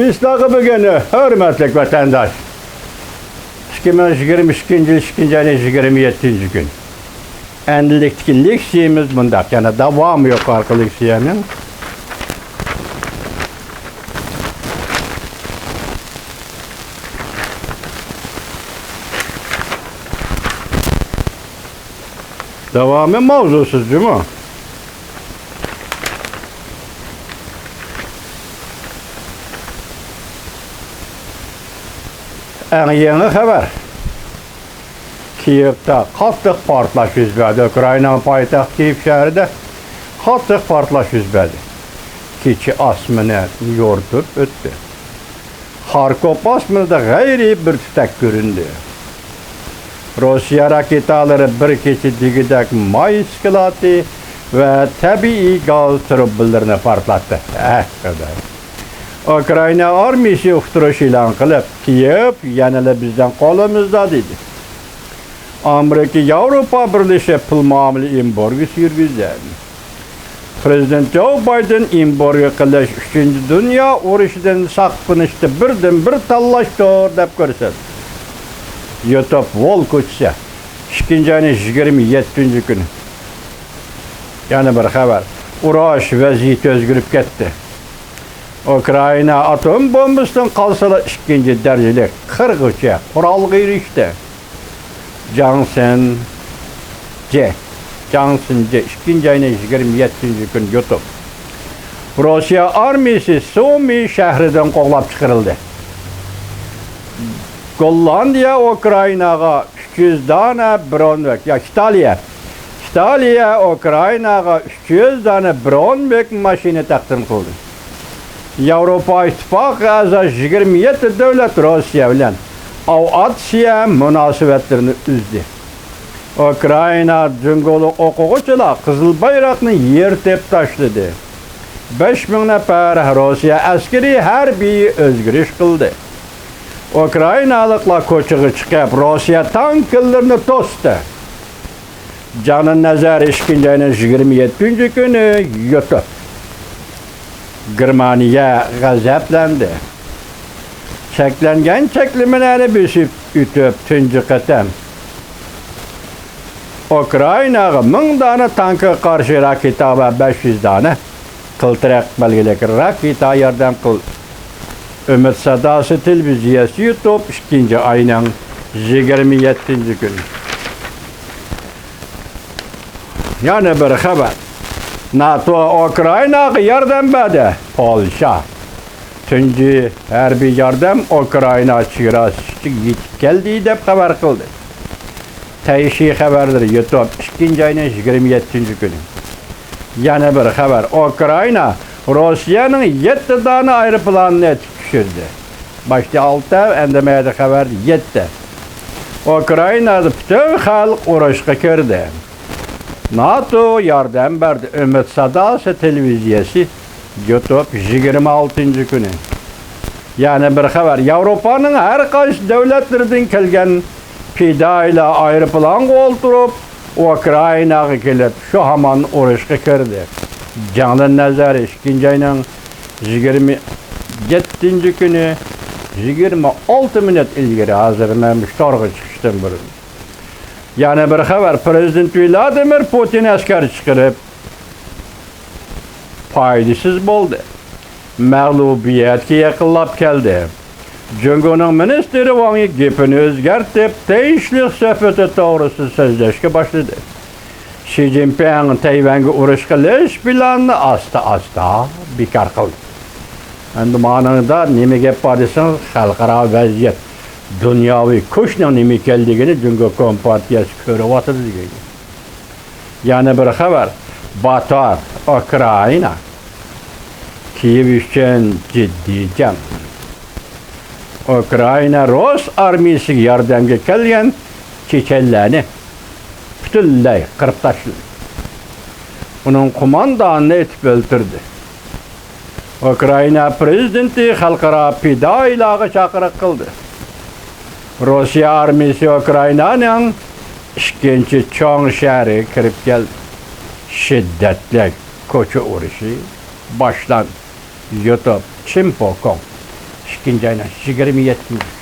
Sizlarga bugün hürmetlik vatandaş. 2022 yıl 2. ayın 27. gün. Endilikdeki leksiyemiz bunda. Yani devam yok arka leksiyenin. Devamı mevzusuz değil mi? En yeni haber. Kiyev'de qattiq portlash yuz berdi. Ukrayna poytaxti Kiyev shahrida qattiq portlash yuz berdi. Kecha osmoni yo'rtib o'tdi. Xarkov osmonida g'ayriy bir tutak ko'rindi. Rossiya raketalari bir kecha digidek may isklati ve tabiiy gaz trubalarını portlatdi. Ukrayna armiyasi uqtirish e'lon qilib, Kiyev yanada bizdan qo'limizda dedi. Amerika Yevropa Birleşik pul muomala embargosi yurgizdi. Prezident Joe Biden embargo qilish 3. Dünya urushidan saqlanishda birdan bir tanlashdir deb ko'rsatdi. YouTube Vol ko'chasi 2. ayning 27. kuni. Yana bir xabar. Urush vaziyati o'zgarib ketdi. Ukrayna atom bombasidan qalsalar 2. darajali qirg'uvchi qurolga erishdi. Johnson C. 2. ayning 27. kun YouTube. Rossiya armiyasi Sumy shahridan qo'g'lab chiqarildi. Gollandiya Ukraynaga 300 dona Bronvek ya İtalya Ukraynaga 300 dona Bronvek mashina taqdim qildi. Yevropa İttifaqı a'zo 27 davlat Rossiya bilan aviatsiya munosabatlarini uzdi. Ukrayna jungoli o'quvchilar qizil bayroqni yertib tashladi. 5000 nafar Rossiya askari harbiy o'zgarish qildi. Ukraynalıklar ko'chaga chiqib, Rossiya tanklarini to'sdi. Canın nazar 2. ayning 27. kuni YouTube. Germaniya g'azablandi. Cheklangan cheklamalarni besib o'tib tunji qatam. Ukraynaga 1000 dona tankga qarshi raketa va 500 dona qiltirak belgilik raketa yordam qildi. Ümit Sadası televiziyası YouTube 2. ayının 27. günü. Yani bir haber. NATO Ukrayna'ya yardım verdi. Polşa. Tunji harbiy yardım Ukrayna chegirasiga yetib keldi deb xabar qildi. Tegishli xabardir YouTube 2. ayının 27. günü. Yana bir xabar. Ukrayna Rossiyaning 7 dona aeroplanini düşürdü. Başta 6, endemeye de xabar 7. Ukrayna'da bütün xalq urushga kirdi. NATO yardım verdi. Ümit Sadası televiziyası YouTube 26. günü. Yani bir xabar. Yevropanın her qaysi devletlerinden kelgen pidayla aeroplan o'ltirib Ukraynaga kelib şu haman urushga kirdi. Canlı nazar 2. ayının 27. günü 26 minut ilgari hazırlanmış torga chiqishdan burun. Yani bir xabar. Prezident Vladimir Putin askar chiqarib foydasiz bo'ldi. Mag'lubiyatga yaqinlab keldi. Jungoning ministri Wang gapini o'zgartib, tegishli suhbati to'g'risida so'zlashga boshladi. Xi Jinping Tayvanga urush qilish planini asta bekor qildi. Endi ma'noda nima gap bor desangiz, xalqaro vaziyat, dunyoviy kuchning nima ekanligini Jungo Kompartiyasi ko'ryapti degan. Yana bir xabar. Batar Ukrayna Kiyev uchun jiddiy jang. Ukrayna Rus armiyasiga yordamga kelgan chechenlarni butunlay qirib tashladi. Uning qo'mondonini etib o'ldirdi. Ukrayna prezidenti xalqaro fidoilarga chaqiriq qildi. Rossiya armiyasi Ukraynaning 2. cho'ng shahriga kirib keldi. Shiddatli ko'cha urushi boshlandi. YouTube Chimpokong ikkinchi aylan 27 kunga.